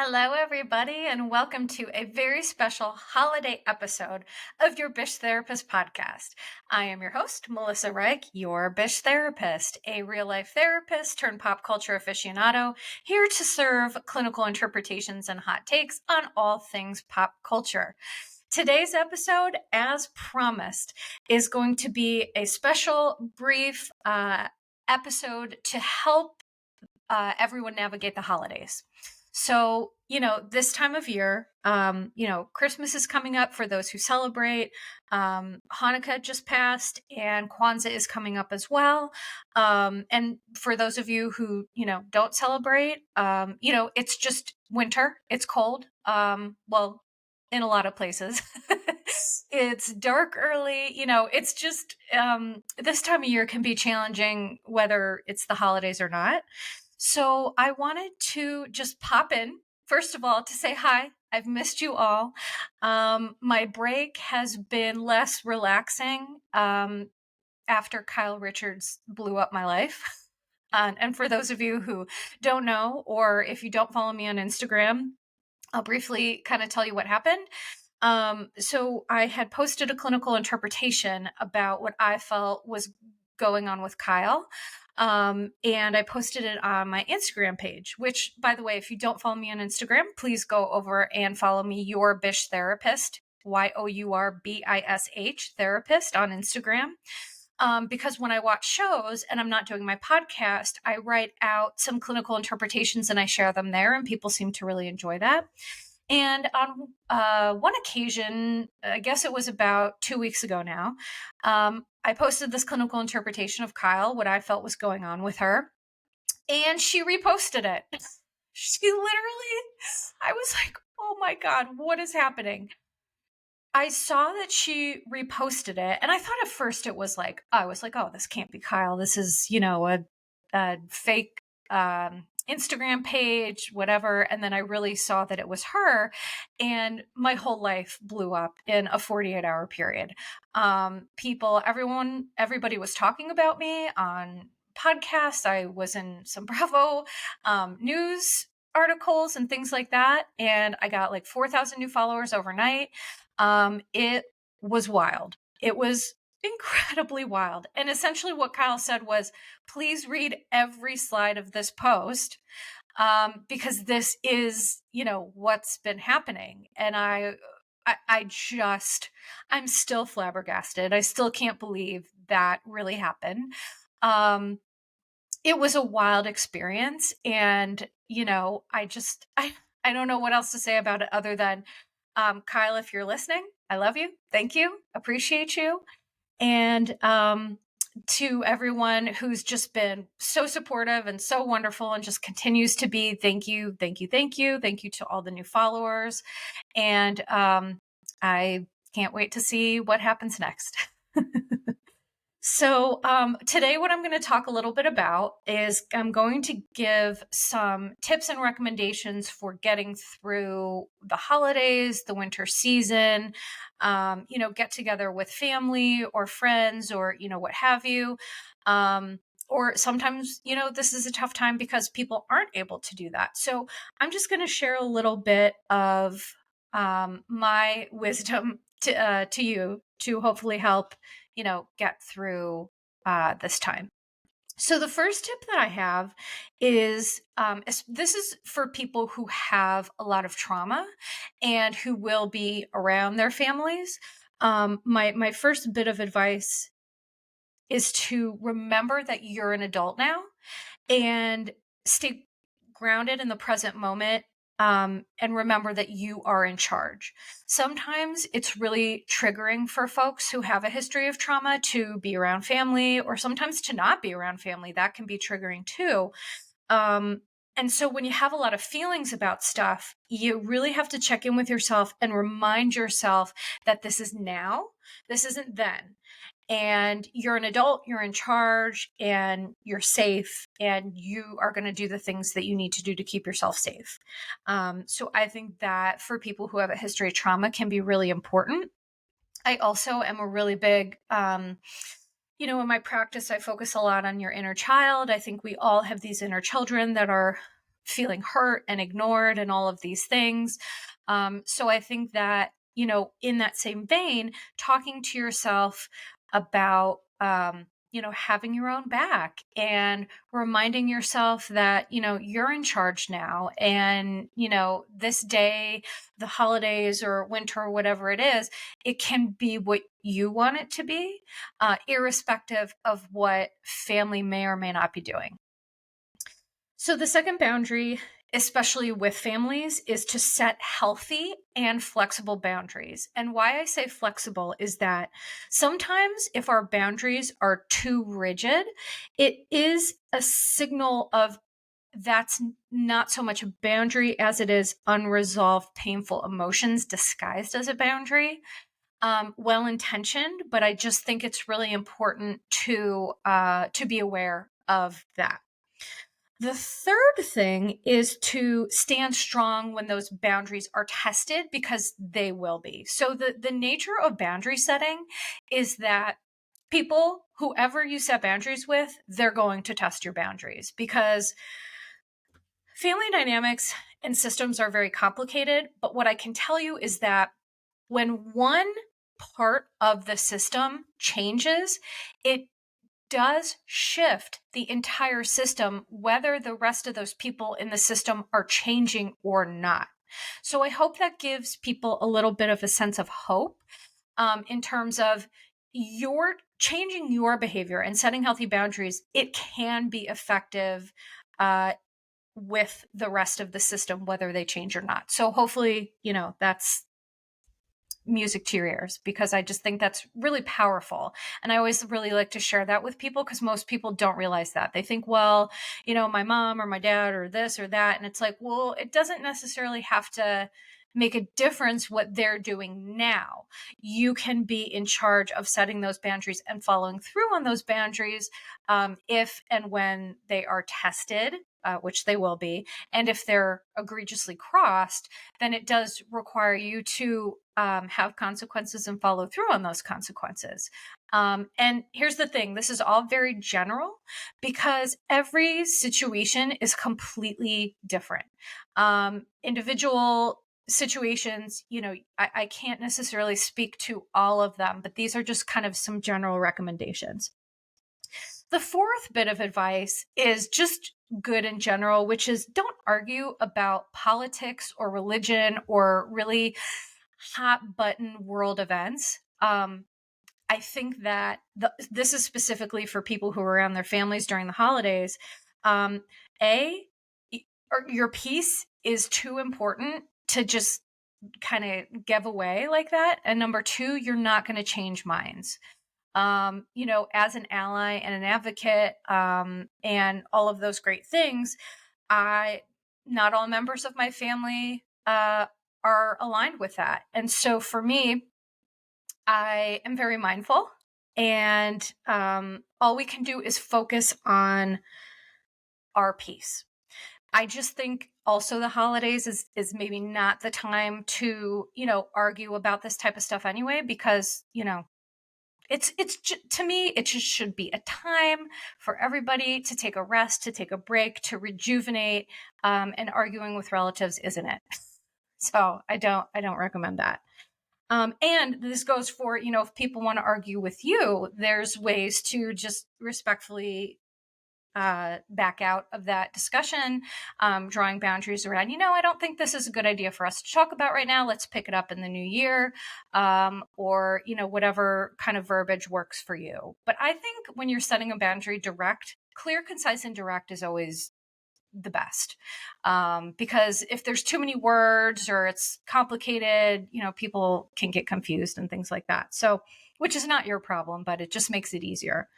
Hello, everybody, and welcome to a very special holiday episode of your Bish Therapist podcast. I am your host, Melissa Reich, your Bish Therapist, a real life therapist turned pop culture aficionado, here to serve clinical interpretations and hot takes on all things pop culture. Today's episode, as promised, is going to be a special, brief episode to help everyone navigate the holidays. So, this time of year, Christmas is coming up for those who celebrate. Hanukkah just passed and Kwanzaa is coming up as well. And for those of you who, don't celebrate, it's just winter. It's cold. Well, in a lot of places. It's dark early. It's just this time of year can be challenging, whether it's the holidays or not. So I wanted to just pop in, first of all, to say hi. I've missed you all. My break has been less relaxing after Kyle Richards blew up my life. And for those of you who don't know, or if you don't follow me on Instagram, I'll briefly kind of tell you what happened. So I had posted a clinical interpretation about what I felt was going on with Kyle. And I posted it on my Instagram page, which, by the way, if you don't follow me on Instagram, please go over and follow me, Your Bish Therapist, YOURBISH Therapist on Instagram. Because when I watch shows and I'm not doing my podcast, I write out some clinical interpretations and I share them there, and people seem to really enjoy that. And on one occasion, I guess it was about 2 weeks ago now, I posted this clinical interpretation of Kyle, what I felt was going on with her, and she reposted it. She literally, I was like, oh my God, what is happening? I saw that she reposted it, and I thought at first it was like, oh, this can't be Kyle. This is, a fake Instagram page, whatever. And then I really saw that it was her, and my whole life blew up in a 48-hour period. Everybody was talking about me on podcasts. I was in some Bravo news articles and things like that. And I got like 4,000 new followers overnight. It was wild. It was incredibly wild. And essentially what Kyle said was, please read every slide of this post, because this is, what's been happening. And I'm still flabbergasted. I still can't believe that really happened. It was a wild experience. And, I don't know what else to say about it other than, Kyle, if you're listening, I love you. Thank you. Appreciate you. And to everyone who's just been so supportive and so wonderful and just continues to be, thank you, thank you, thank you. Thank you to all the new followers. And I can't wait to see what happens next. So today what I'm going to talk a little bit about is I'm going to give some tips and recommendations for getting through the holidays, the winter season, get together with family or friends or, what have you. Or sometimes, this is a tough time because people aren't able to do that. So I'm just going to share a little bit of my wisdom to you to hopefully help get through this time. So the first tip that I have is this is for people who have a lot of trauma and who will be around their families. My first bit of advice is to remember that you're an adult now and stay grounded in the present moment. And remember that you are in charge. Sometimes it's really triggering for folks who have a history of trauma to be around family, or sometimes to not be around family. That can be triggering too. And so when you have a lot of feelings about stuff, you really have to check in with yourself and remind yourself that this is now, this isn't then. And you're an adult, you're in charge, and you're safe, and you are going to do the things that you need to do to keep yourself safe. So I think that for people who have a history of trauma can be really important. I also am a really big, in my practice, I focus a lot on your inner child. I think we all have these inner children that are feeling hurt and ignored and all of these things. So I think that, in that same vein, talking to yourself about, having your own back and reminding yourself that, you're in charge now. And, this day, the holidays or winter or whatever it is, it can be what you want it to be, irrespective of what family may or may not be doing. So the second boundary, especially with families, is to set healthy and flexible boundaries. And why I say flexible is that sometimes if our boundaries are too rigid, it is a signal of that's not so much a boundary as it is unresolved painful emotions disguised as a boundary. Well intentioned, but I just think it's really important to be aware of that. The third thing is to stand strong when those boundaries are tested, because they will be. So the nature of boundary setting is that people, whoever you set boundaries with, they're going to test your boundaries, because family dynamics and systems are very complicated. But what I can tell you is that when one part of the system changes, it does shift the entire system, whether the rest of those people in the system are changing or not. So I hope that gives people a little bit of a sense of hope, in terms of your changing your behavior and setting healthy boundaries. It can be effective with the rest of the system, whether they change or not. So hopefully, that's music to your ears, because I just think that's really powerful. And I always really like to share that with people, because most people don't realize that. They think, well, my mom or my dad or this or that. And it's like, well, it doesn't necessarily have to make a difference what they're doing now. You can be in charge of setting those boundaries and following through on those boundaries, if and when they are tested, which they will be. And if they're egregiously crossed, then it does require you to have consequences and follow through on those consequences. And here's the thing, this is all very general, because every situation is completely different. Individual situations, I can't necessarily speak to all of them, but these are just kind of some general recommendations. The fourth bit of advice is just good in general, which is don't argue about politics or religion or really hot button world events. I think that this is specifically for people who are around their families during the holidays. Your peace is too important to just kind of give away like that. And number two, you're not going to change minds. As an ally and an advocate, and all of those great things, not all members of my family are aligned with that. And so for me, I am very mindful, and all we can do is focus on our peace. I just think also the holidays is maybe not the time to, argue about this type of stuff anyway, because, it's to me, it just should be a time for everybody to take a rest, to take a break, to rejuvenate, and arguing with relatives isn't it. So I don't recommend that. And this goes for, if people want to argue with you, there's ways to just respectfully back out of that discussion, drawing boundaries around, I don't think this is a good idea for us to talk about right now. Let's pick it up in the new year, or, whatever kind of verbiage works for you. But I think when you're setting a boundary, clear, concise, and direct is always the best. Because if there's too many words or it's complicated, people can get confused and things like that. So, which is not your problem, but it just makes it easier.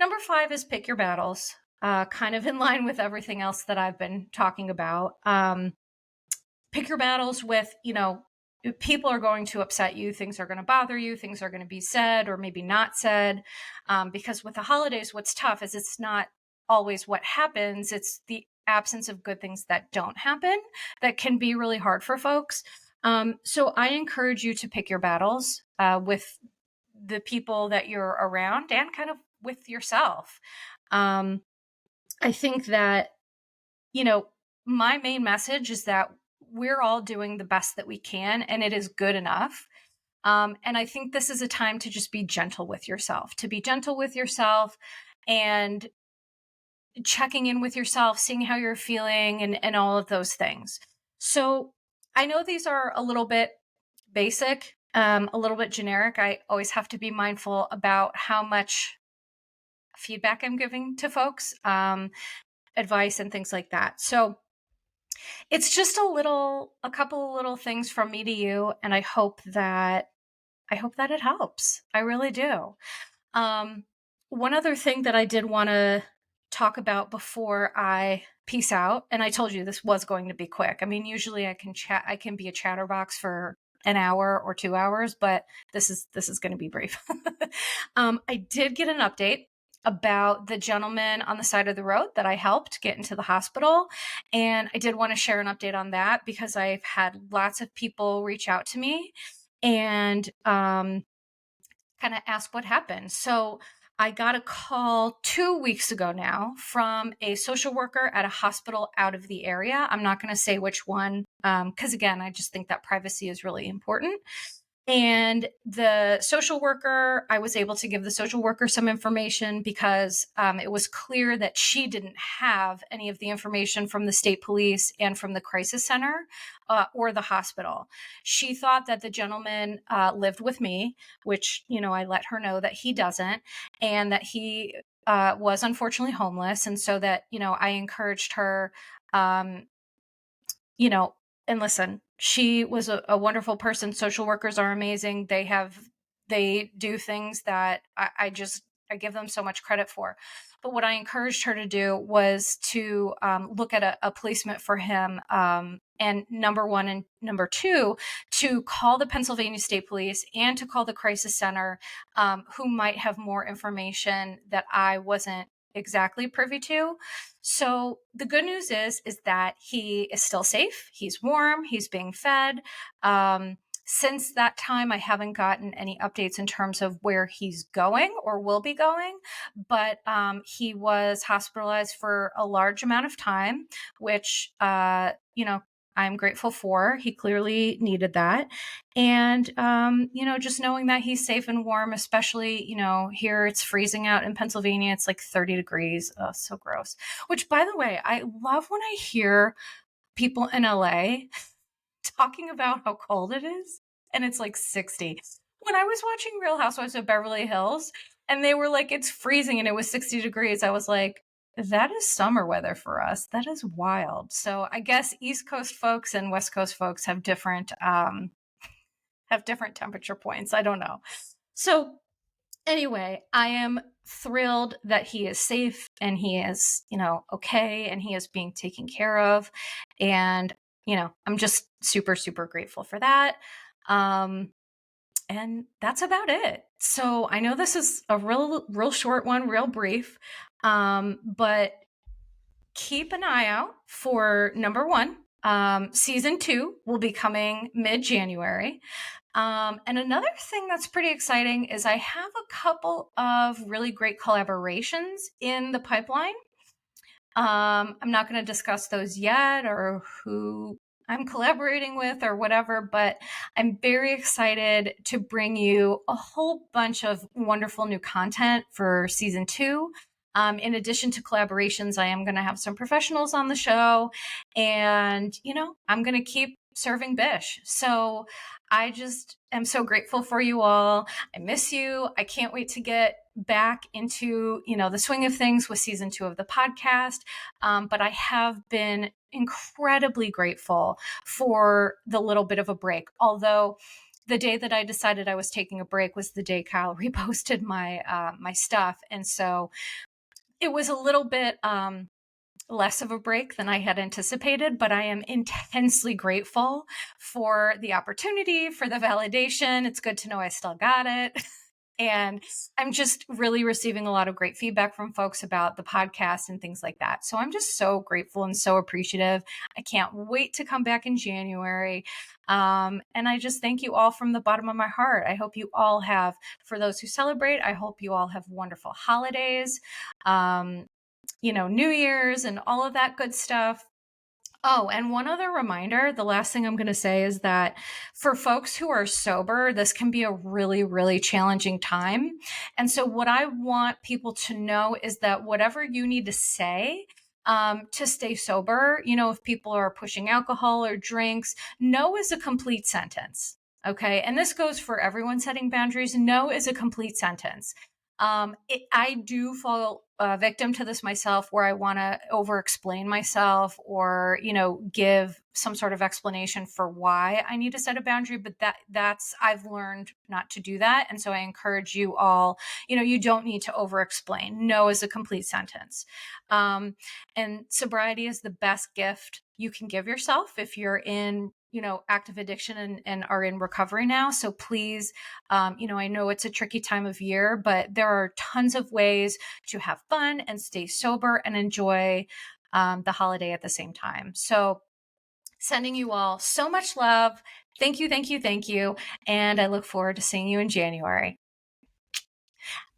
Number 5 is pick your battles, kind of in line with everything else that I've been talking about. Pick your battles with, people are going to upset you, things are going to bother you, things are going to be said or maybe not said. Because with the holidays, what's tough is it's not always what happens, it's the absence of good things that don't happen that can be really hard for folks. So I encourage you to pick your battles with the people that you're around and kind of with yourself. I think that, my main message is that we're all doing the best that we can, and it is good enough. And I think this is a time to just be gentle with yourself, and checking in with yourself, seeing how you're feeling, and all of those things. So I know these are a little bit basic, a little bit generic. I always have to be mindful about how much feedback I'm giving to folks, advice and things like that. So it's just a couple of little things from me to you, and I hope that it helps. I really do. Um, One other thing that I did want to talk about before I peace out, and I told you this was going to be quick. I mean, usually I can be a chatterbox for an hour or 2 hours, but this is going to be brief. I did get an update about the gentleman on the side of the road that I helped get into the hospital. And I did want to share an update on that because I've had lots of people reach out to me and kind of ask what happened. So I got a call 2 weeks ago now from a social worker at a hospital out of the area. I'm not going to say which one, because again, I just think that privacy is really important. And the social worker, I was able to give the social worker some information because it was clear that she didn't have any of the information from the state police and from the crisis center or the hospital. She thought that the gentleman lived with me, which, I let her know that he doesn't, and that he was unfortunately homeless. And so that, I encouraged her, um, you know, and listen, she was a wonderful person. Social workers are amazing. They do things that I give them so much credit for. But what I encouraged her to do was to look at a placement for him. And number one and number two, to call the Pennsylvania State Police and to call the crisis center, who might have more information that I wasn't exactly privy to. So the good news is that he is still safe. He's warm. He's being fed. Since that time, I haven't gotten any updates in terms of where he's going or will be going, but he was hospitalized for a large amount of time, which, I'm grateful for. He clearly needed that. And, just knowing that he's safe and warm, especially, here it's freezing out in Pennsylvania. It's like 30 degrees. Oh, so gross. Which, by the way, I love when I hear people in LA talking about how cold it is and it's like 60. When I was watching Real Housewives of Beverly Hills and they were like, it's freezing and it was 60 degrees, I was like, that is summer weather for us. That is wild. So I guess East Coast folks and West Coast folks have different temperature points. I don't know. So anyway, I am thrilled that he is safe and he is, okay, and he is being taken care of. And, I'm just super, super grateful for that. And that's about it. So I know this is a real short one, real brief. But keep an eye out for number one. Season 2 will be coming mid-January. And another thing that's pretty exciting is I have a couple of really great collaborations in the pipeline. I'm not going to discuss those yet or who I'm collaborating with or whatever, but I'm very excited to bring you a whole bunch of wonderful new content for season 2. In addition to collaborations, I am going to have some professionals on the show and, I'm going to keep serving Bish. So I just am so grateful for you all. I miss you. I can't wait to get back into, the swing of things with season 2 of the podcast. But I have been incredibly grateful for the little bit of a break. Although the day that I decided I was taking a break was the day Kyle reposted my stuff. And so it was a little bit less of a break than I had anticipated, but I am intensely grateful for the opportunity, for the validation. It's good to know I still got it. And I'm just really receiving a lot of great feedback from folks about the podcast and things like that. So I'm just so grateful and so appreciative. I can't wait to come back in January. And I just thank you all from the bottom of my heart. I hope you all have, for those who celebrate, I hope you all have wonderful holidays, New Year's and all of that good stuff. Oh, and one other reminder, the last thing I'm going to say is that for folks who are sober, this can be a really, really challenging time. And so, what I want people to know is that whatever you need to say, to stay sober, if people are pushing alcohol or drinks, no is a complete sentence. Okay. And this goes for everyone setting boundaries. No is a complete sentence. I do fall victim to this myself, where I want to over explain myself, or give some sort of explanation for why I need to set a boundary. But that's I've learned not to do that, and so I encourage you all. You don't need to over explain. No is a complete sentence. And sobriety is the best gift you can give yourself if you're in active addiction and are in recovery now. So please, I know it's a tricky time of year, but there are tons of ways to have fun and stay sober and enjoy the holiday at the same time. So sending you all so much love. Thank you, thank you, thank you. And I look forward to seeing you in January.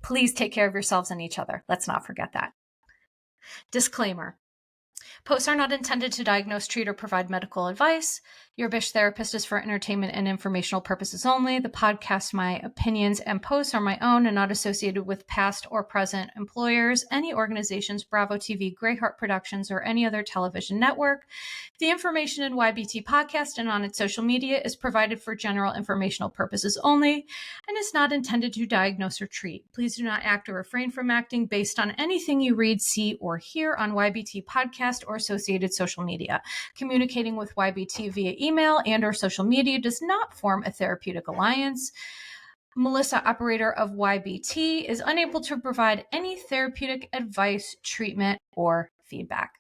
Please take care of yourselves and each other. Let's not forget that. Disclaimer. Posts are not intended to diagnose, treat, or provide medical advice. Your Bish therapist is for entertainment and informational purposes only. The podcast, my opinions, and posts are my own and not associated with past or present employers, any organizations, Bravo TV, Greyheart Productions, or any other television network. The information in YBT podcast and on its social media is provided for general informational purposes only and is not intended to diagnose or treat. Please do not act or refrain from acting based on anything you read, see, or hear on YBT podcast or associated social media. Communicating with YBT via email and or social media does not form a therapeutic alliance. Melissa, operator of YBT, is unable to provide any therapeutic advice, treatment, or feedback.